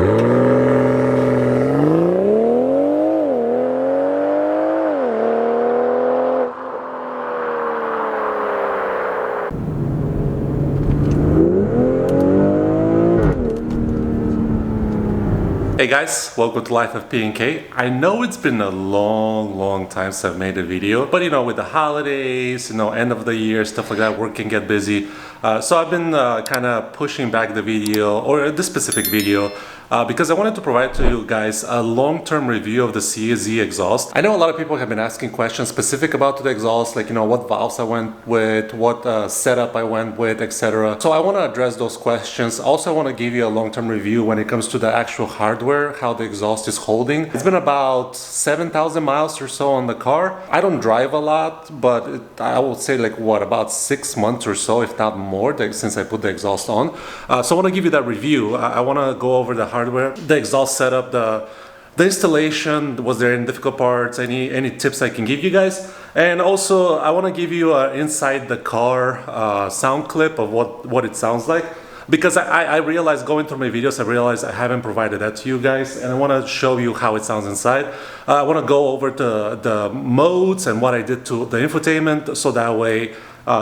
Hey guys, welcome to Life of P&K. I know it's been a long time since I've made a video, but you know, with the holidays, end of the year, stuff like that, work can get busy. So I've been kind of pushing back the video, or this specific video, because I wanted to provide to you guys a long-term review of the CSZ exhaust. I know a lot of people have been asking questions specific about the exhaust, like what valves I went with, what setup I went with, etc. So I want to address those questions. Also, I want to give you a long-term review when it comes to the actual hardware, how the exhaust is holding. It's been about 7,000 miles or so on the car. I don't drive a lot, but I would say about 6 months or so, if not more, since I put the exhaust on. So I want to give you that review. I want to go over the hardware, the exhaust setup, the installation. Was there any difficult parts, any tips I can give you guys? And also I want to give you inside the car sound clip of what it sounds like, because I realized going through my videos, I realized I haven't provided that to you guys, and I want to show you how it sounds inside. I want to go over the modes and what I did to the infotainment, so that way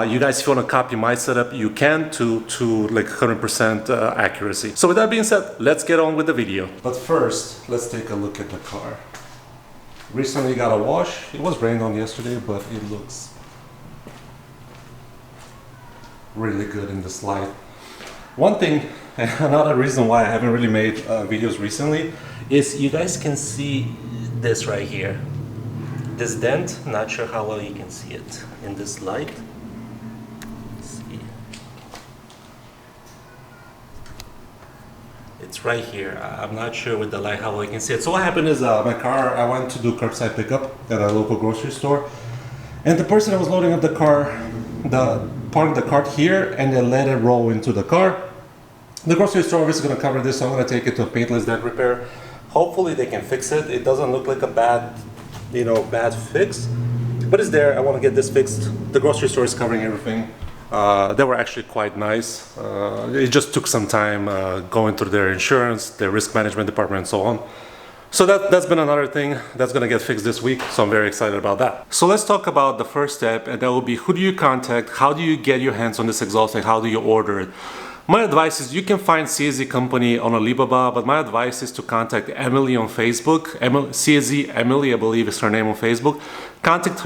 you guys, if you want to copy my setup, you can to like 100% accuracy. So with that being said, let's get on with the video. But first, let's take a look at the car. Recently got a wash. It was rained on yesterday, but it looks really good in this light. One thing, and another reason why I haven't really made videos recently, is you guys can see this right here. This dent, not sure how well you can see it in this light. See. It's right here. I'm not sure with the light how well you can see it. So what happened is my car, I went to do curbside pickup at a local grocery store, and the person that was loading up the car, parked the cart here and then let it roll into the car. The grocery store is going to cover this, so I'm going to take it to a paintless dent repair. Hopefully they can fix it. It doesn't look like a bad fix, but it's there. I want to get this fixed. The grocery store is covering everything. They were actually quite nice. It just took some time going through their insurance, their risk management department, and so on. So that's been another thing that's going to get fixed this week, so I'm very excited about that. So let's talk about the first step, and that will be, who do you contact? How do you get your hands on this exhaust, and how do you order it? My advice is, you can find CSZ company on Alibaba, but my advice is to contact Emily on Facebook. CSZ Emily, I believe is her name on Facebook. Contact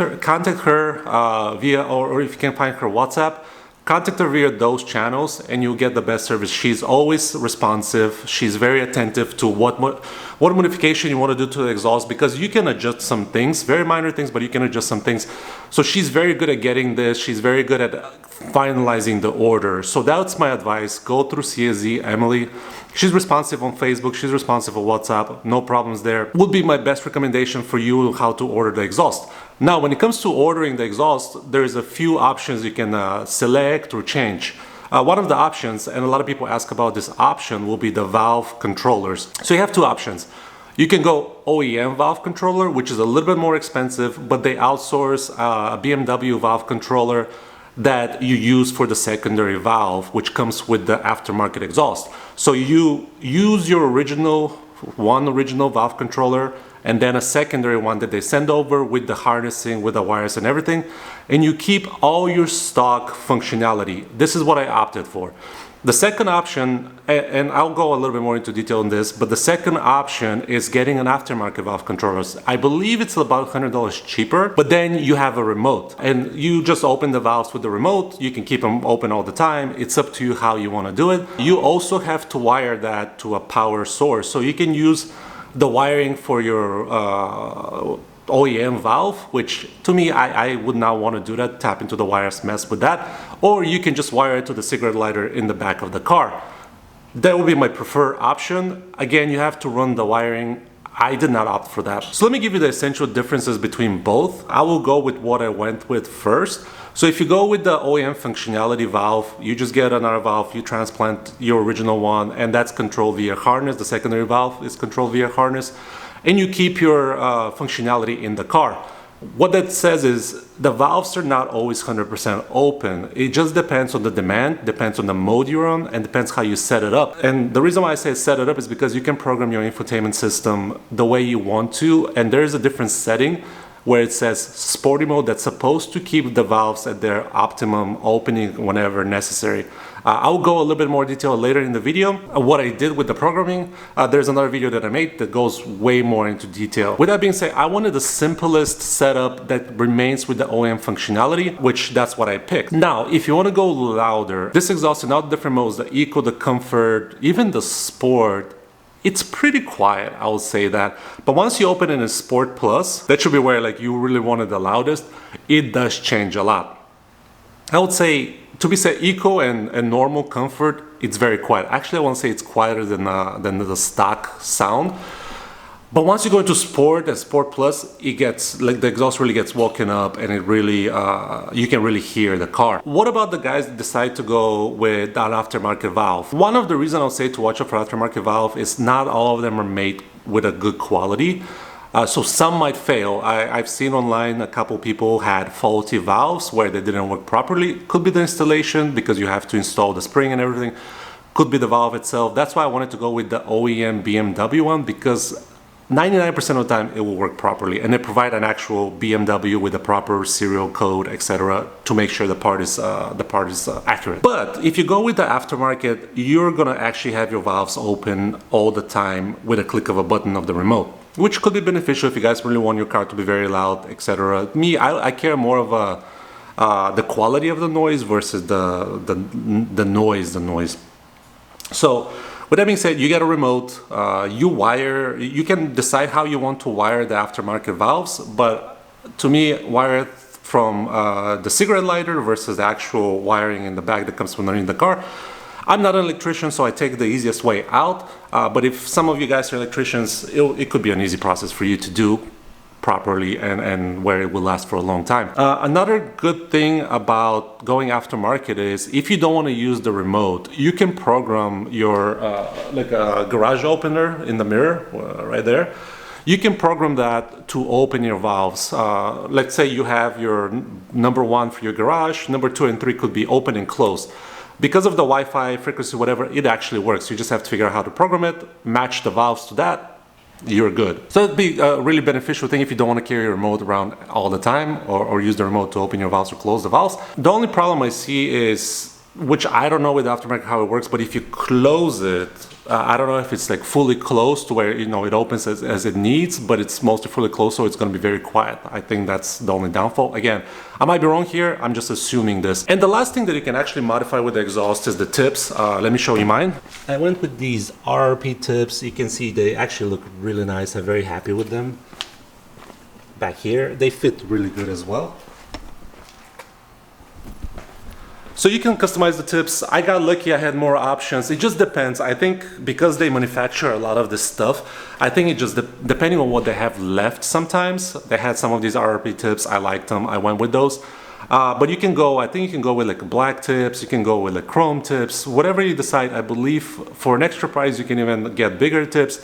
her via, or if you can find her WhatsApp, contact her via those channels and you'll get the best service. She's always responsive. She's very attentive to what modification you want to do to the exhaust, because you can adjust some things, very minor things, but you can adjust some things. So she's very good at getting this. She's very good at finalizing the order. So that's my advice. Go through CSZ Emily. She's responsive on Facebook. She's responsive on WhatsApp. No problems there. Would be my best recommendation for you how to order the exhaust. Now, when it comes to ordering the exhaust, there's a few options you can select or change. One of the options, and a lot of people ask about this option, will be the valve controllers. So you have two options. You can go OEM valve controller, which is a little bit more expensive, but they outsource a BMW valve controller that you use for the secondary valve, which comes with the aftermarket exhaust. So you use your original valve controller and then a secondary one that they send over with the harnessing, with the wires and everything, and you keep all your stock functionality. This is what I opted for. The second option, and I'll go a little bit more into detail on this, but the second option is getting an aftermarket valve controllers. I believe it's about $100 cheaper, but then you have a remote and you just open the valves with the remote. You can keep them open all the time. It's up to you how you want to do it. You also have to wire that to a power source. So you can use the wiring for your OEM valve, which to me, I would not want to do that, tap into the wires, mess with that, or you can just wire it to the cigarette lighter in the back of the car. That would be my preferred option. Again, you have to run the wiring. I did not opt for that. So let me give you the essential differences between both. I will go with what I went with first. So if you go with the OEM functionality valve, you just get another valve, you transplant your original one, and that's controlled via harness. The secondary valve is controlled via harness, and you keep your functionality in the car. What that says is the valves are not always 100% open. It just depends on the demand, depends on the mode you're on, and depends how you set it up. And the reason why I say set it up is because you can program your infotainment system the way you want to, and there's a different setting where it says sporty mode that's supposed to keep the valves at their optimum opening whenever necessary. I'll go a little bit more detail later in the video. What I did with the programming, there's another video that I made that goes way more into detail. With that being said, I wanted the simplest setup that remains with the OEM functionality, which that's what I picked. Now, if you want to go louder, this exhaust in all the different modes, the Eco, the Comfort, even the Sport, it's pretty quiet, I would say that. But once you open it in Sport Plus, that should be where like you really wanted the loudest, it does change a lot. I would say, to be said, Eco and normal Comfort, it's very quiet. Actually, I want to say it's quieter than the stock sound. But once you go into Sport and Sport Plus, it gets, like the exhaust really gets woken up and it really, you can really hear the car. What about the guys that decide to go with an aftermarket valve? One of the reasons I'll say to watch out for aftermarket valve is not all of them are made with a good quality. So some might fail. I've seen online a couple people had faulty valves where they didn't work properly. Could be the installation because you have to install the spring and everything. Could be the valve itself. That's why I wanted to go with the OEM BMW one, because 99% of the time it will work properly, and they provide an actual BMW with a proper serial code, etc., to make sure the part is accurate. But if you go with the aftermarket, you're gonna actually have your valves open all the time with a click of a button of the remote, which could be beneficial if you guys really want your car to be very loud, etc. Me, I care more of the quality of the noise versus the noise. So with that being said, you get a remote, you can decide how you want to wire the aftermarket valves, but to me, wire it from the cigarette lighter versus the actual wiring in the back that comes from underneath the car. I'm not an electrician, so I take the easiest way out, but if some of you guys are electricians, it could be an easy process for you to do properly and where it will last for a long time. Another good thing about going aftermarket is if you don't want to use the remote, you can program your like a garage opener in the mirror right there. You can program that to open your valves. Let's say you have your number 1 for your garage, number 2 and 3 could be open and closed. Because of the Wi-Fi frequency, whatever, it actually works. You just have to figure out how to program it, match the valves to that, you're good. So it'd be a really beneficial thing if you don't want to carry your remote around all the time, or use the remote to open your valves or close the valves. The only problem I see is, which I don't know with aftermarket how it works, but if you close it, I don't know if it's like fully closed to where, you know, it opens as it needs, but it's mostly fully closed, so it's going to be very quiet. I think that's the only downfall. Again, I might be wrong here, I'm just assuming this. And the last thing that you can actually modify with the exhaust is the tips. Let me show you mine. I went with these RRP tips. You can see they actually look really nice. I'm very happy with them. Back here, they fit really good as well. So you can customize the tips. I got lucky, I had more options. It just depends. I think because they manufacture a lot of this stuff, I think it just depending on what they have left sometimes. They had some of these RRP tips, I liked them, I went with those. But you can go, I think you can go with like black tips, you can go with like chrome tips, whatever you decide. I believe for an extra price you can even get bigger tips.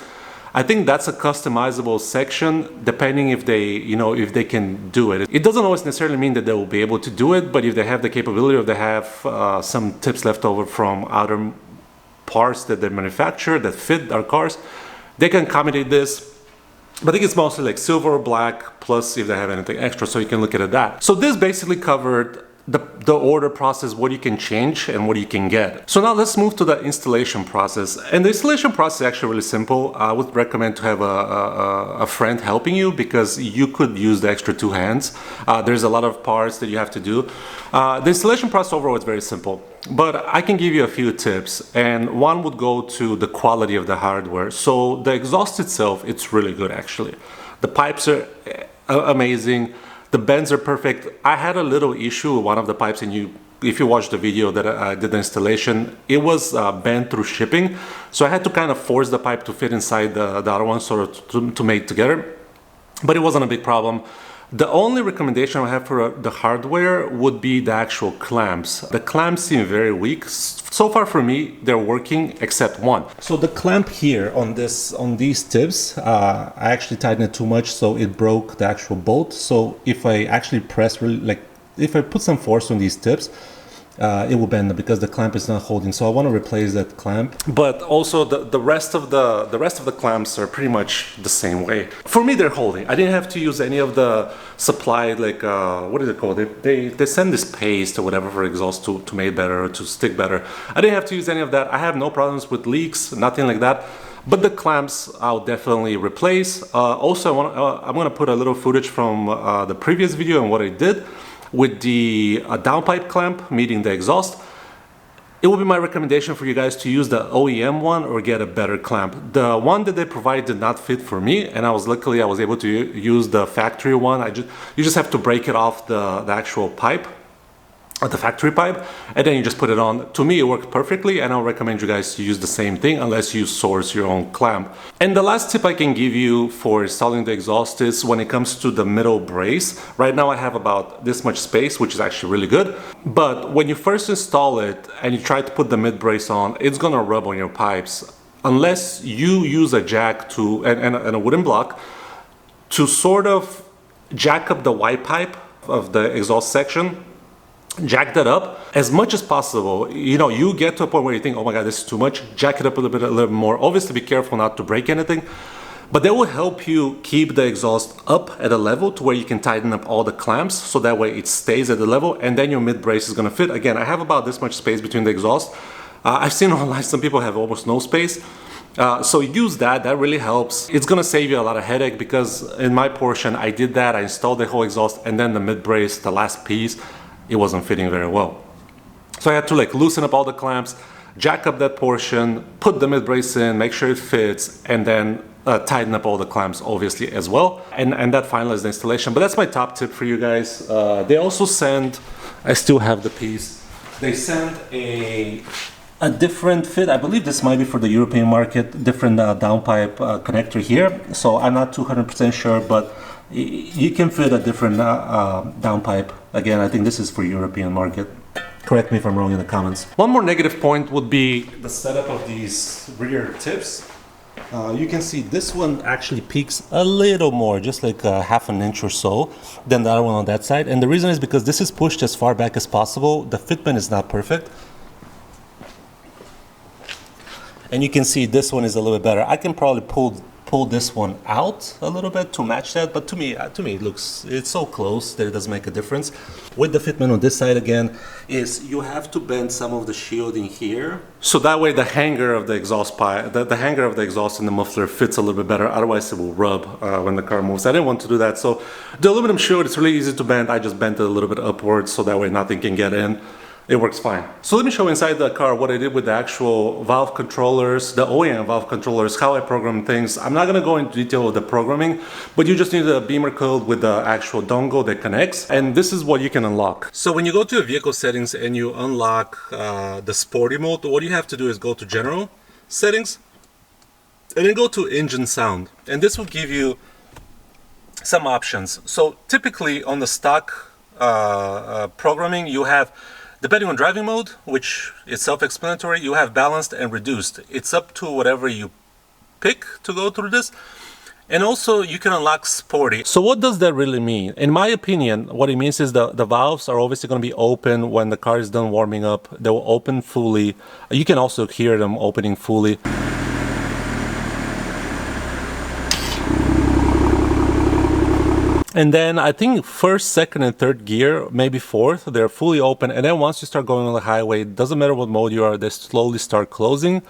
I think that's a customizable section depending if they, you know, if they can do it. It doesn't always necessarily mean that they will be able to do it, but if they have the capability, or they have some tips left over from other parts that they manufacture that fit our cars, they can accommodate this. But I think it's mostly like silver or black, plus if they have anything extra, so you can look at that. So this basically covered the order process, what you can change and what you can get. So now let's move to the installation process. And the installation process is actually really simple. I would recommend to have a friend helping you, because you could use the extra 2 hands. There's a lot of parts that you have to do. The installation process overall is very simple, but I can give you a few tips, and one would go to the quality of the hardware. So the exhaust itself, it's really good actually. The pipes are amazing. The bends are perfect. I had a little issue with one of the pipes, and if you watch the video that I did the installation, it was bent through shipping. So I had to kind of force the pipe to fit inside the other one, sort of to make together. But it wasn't a big problem. The only recommendation I have for the hardware would be the actual clamps. The clamps seem very weak. So far for me, they're working except one. So the clamp here on these tips, I actually tightened it too much, so it broke the actual bolt. So if I actually press really, like if I put some force on these tips, it will bend because the clamp is not holding. So I want to replace that clamp. But also the rest of the clamps are pretty much the same way. For me, they're holding. I didn't have to use any of the supplied, like what is it called? They send this paste or whatever for exhaust to make it better, or to stick better. I didn't have to use any of that. I have no problems with leaks, nothing like that. But the clamps I'll definitely replace. Also, I'm gonna put a little footage from the previous video and what I did with the downpipe clamp meeting the exhaust. It will be my recommendation for you guys to use the OEM one or get a better clamp. The one that they provide did not fit for me, and luckily I was able to use the factory one. You just have to break it off the actual pipe, the factory pipe, and then you just put it on. To me, it worked perfectly, and I'll recommend you guys to use the same thing unless you source your own clamp. And the last tip I can give you for installing the exhaust is when it comes to the middle brace. Right now I have about this much space, which is actually really good. But when you first install it and you try to put the mid brace on, it's gonna rub on your pipes. Unless you use a jack and a wooden block to sort of jack up the white pipe of the exhaust section, jack that up as much as possible. You know, you get to a point where you think, oh my god, this is too much, jack it up a little more. Obviously be careful not to break anything, but that will help you keep the exhaust up at a level to where you can tighten up all the clamps, so that way it stays at the level, and then your mid brace is going to fit. Again, I have about this much space between the exhaust. I've seen online some people have almost no space. So use that really helps. It's gonna save you a lot of headache, because in my portion I did that. I installed the whole exhaust, and then the mid brace, the last piece, it wasn't fitting very well. So I had to like loosen up all the clamps, jack up that portion, put the mid brace in, make sure it fits, and then tighten up all the clamps obviously as well. And that finalized the installation. But that's my top tip for you guys. They also send, I still have the piece, they sent a different fit. I believe this might be for the European market, different downpipe connector here. So I'm not 200% sure, but you can fit a different downpipe. Again, I think this is for European market. Correct me if I'm wrong in the comments. One more negative point would be the setup of these rear tips. You can see this one actually peaks a little more, just like half an inch or so, than the other one on that side. And the reason is because this is pushed as far back as possible. The fitment is not perfect. And you can see this one is a little bit better. I can probably pull this one out a little bit to match that, but to me it's so close that it doesn't make a difference. With the fitment on this side, again, is you have to bend some of the shielding here, so that way the hanger of the exhaust pipe, the hanger of the exhaust in the muffler fits a little bit better. Otherwise it will rub when the car moves. I didn't want to do that, so the aluminum shield, it's really easy to bend. I just bent it a little bit upwards so that way nothing can get in. It works fine. So let me show inside the car what I did with the actual valve controllers, the OEM valve controllers, how I program things. I'm not gonna go into detail with the programming, but you just need a beamer code with the actual dongle that connects, and this is what you can unlock. So when you go to the vehicle settings and you unlock the sporty mode, what you have to do is go to general settings and then go to engine sound, and this will give you some options. So typically on the stock programming, you have, depending on driving mode, which is self-explanatory, you have balanced and reduced. It's up to whatever you pick to go through this. And also you can unlock sporty. So what does that really mean? In my opinion, what it means is the valves are obviously going to be open when the car is done warming up. They will open fully. You can also hear them opening fully. And then I think first, second, and third gear, maybe fourth, they're fully open. And then once you start going on the highway, it doesn't matter what mode you are, they slowly start closing.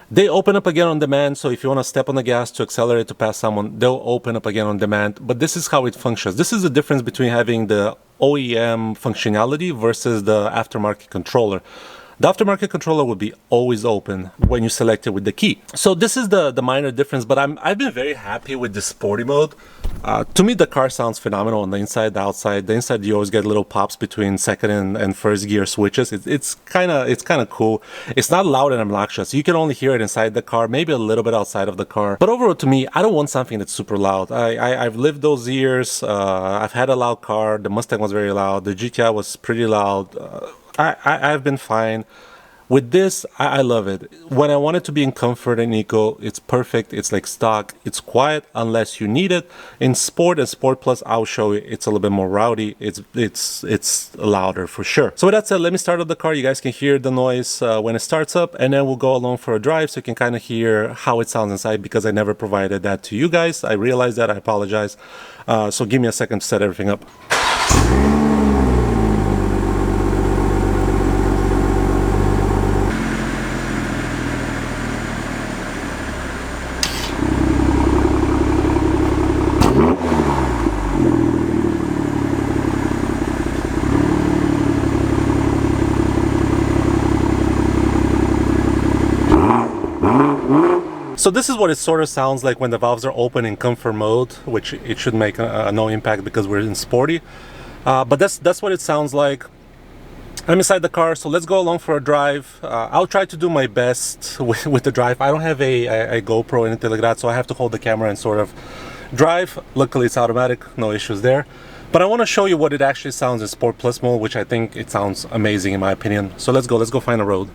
They open up again on demand. So if you want to step on the gas to accelerate to pass someone, they'll open up again on demand. But this is how it functions. This is the difference between having the OEM functionality versus the aftermarket controller. the aftermarket controller will be always open when you select it with the key. So this is the minor difference, but I've been very happy with the sporty mode. To me, the car sounds phenomenal on the inside, the outside. The inside, you always get little pops between second and first gear switches. It's kind of cool. It's not loud and obnoxious. You can only hear it inside the car, maybe a little bit outside of the car. But overall, to me, I don't want something that's super loud. I've lived those years. I've had a loud car. The Mustang was very loud. The GTI was pretty loud. I've been fine. With this, I love it. When I want it to be in comfort and eco, it's perfect. It's like stock. It's quiet unless you need it. In Sport and Sport Plus, I'll show you, it's a little bit more rowdy. It's louder for sure. So with that said, let me start up the car. You guys can hear the noise when it starts up, and then we'll go along for a drive so you can kind of hear how it sounds inside, because I never provided that to you guys. I realize that. I apologize. So give me a second to set everything up. So this is what it sort of sounds like when the valves are open in comfort mode, which it should make no impact because we're in sporty. But that's what it sounds like. I'm inside the car, so let's go along for a drive. I'll try to do my best with the drive. I don't have a GoPro or anything like that, so I have to hold the camera and sort of drive. Luckily it's automatic, no issues there. But I want to show you what it actually sounds in Sport Plus mode, which I think it sounds amazing in my opinion. So let's go find a road.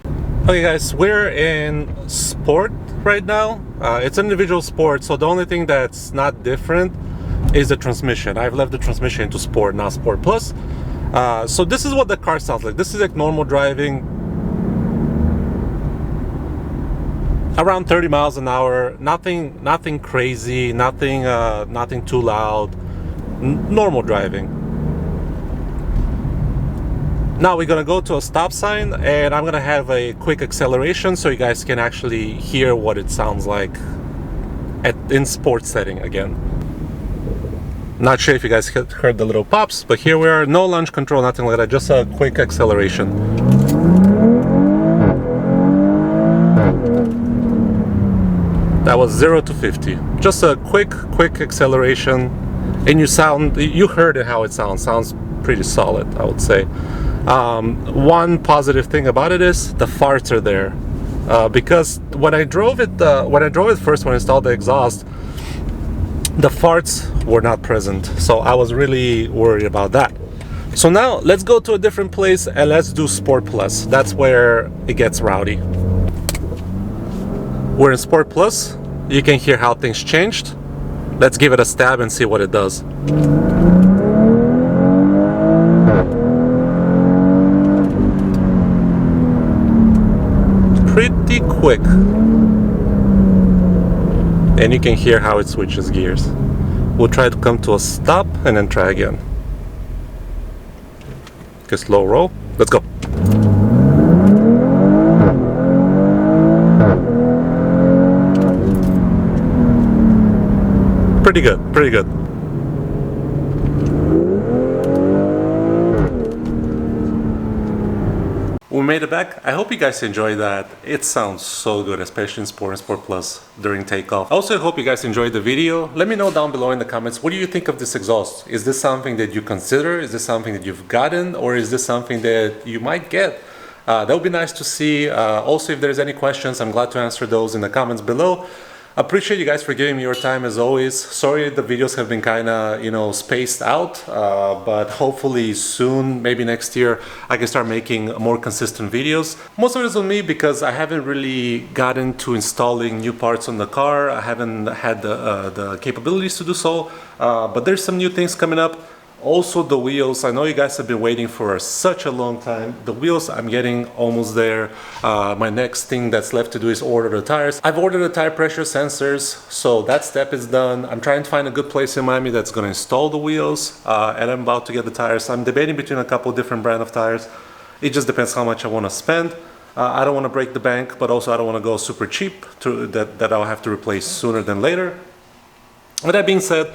Okay guys, we're in Sport right now. It's an individual Sport, so the only thing that's not different is the transmission. I've left the transmission into Sport, not Sport Plus. So this is what the car sounds like. This is like normal driving, around 30 miles an hour. Nothing crazy, nothing too loud. Normal driving. Now we're gonna go to a stop sign, and I'm gonna have a quick acceleration so you guys can actually hear what it sounds like in sport setting again. Not sure if you guys heard the little pops, but here we are. No launch control, nothing like that, just a quick acceleration. That was 0 to 50. Just a quick acceleration, and you heard it how it sounds. Sounds pretty solid, I would say. One positive thing about it is the farts are there, because when I drove it first, when I installed the exhaust, the farts were not present, so I was really worried about that. So now let's go to a different place and let's do Sport Plus. That's where it gets rowdy. We're in Sport Plus. You can hear how things changed. Let's give it a stab and see what it does. Pretty quick, and you can hear how it switches gears. We'll try to come to a stop and then try again. Okay, slow roll. Let's go. Pretty good. We made it back. I hope you guys enjoyed that. It sounds so good, especially in Sport and Sport Plus during takeoff. I also hope you guys enjoyed the video. Let me know down below in the comments, what do you think of this exhaust? Is this something that you consider? Is this something that you've gotten? Or is this something that you might get? That would be nice to see. Also, if there's any questions, I'm glad to answer those in the comments below. Appreciate you guys for giving me your time as always. Sorry the videos have been kind of, spaced out, but hopefully soon, maybe next year, I can start making more consistent videos. Most of it is on me because I haven't really gotten to installing new parts on the car. I haven't had the capabilities to do so, but there's some new things coming up. Also the wheels, I know you guys have been waiting for such a long time. The wheels, I'm getting almost there. My next thing that's left to do is order the tires. I've ordered the tire pressure sensors, so that step is done. I'm trying to find a good place in Miami that's going to install the wheels, and I'm about to get the tires. I'm debating between a couple different brand of tires. It just depends how much I want to spend. I don't want to break the bank, but also I don't want to go super cheap that I'll have to replace sooner than later. With that being said,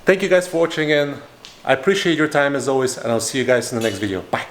thank you guys for watching, and I appreciate your time as always, and I'll see you guys in the next video. Bye.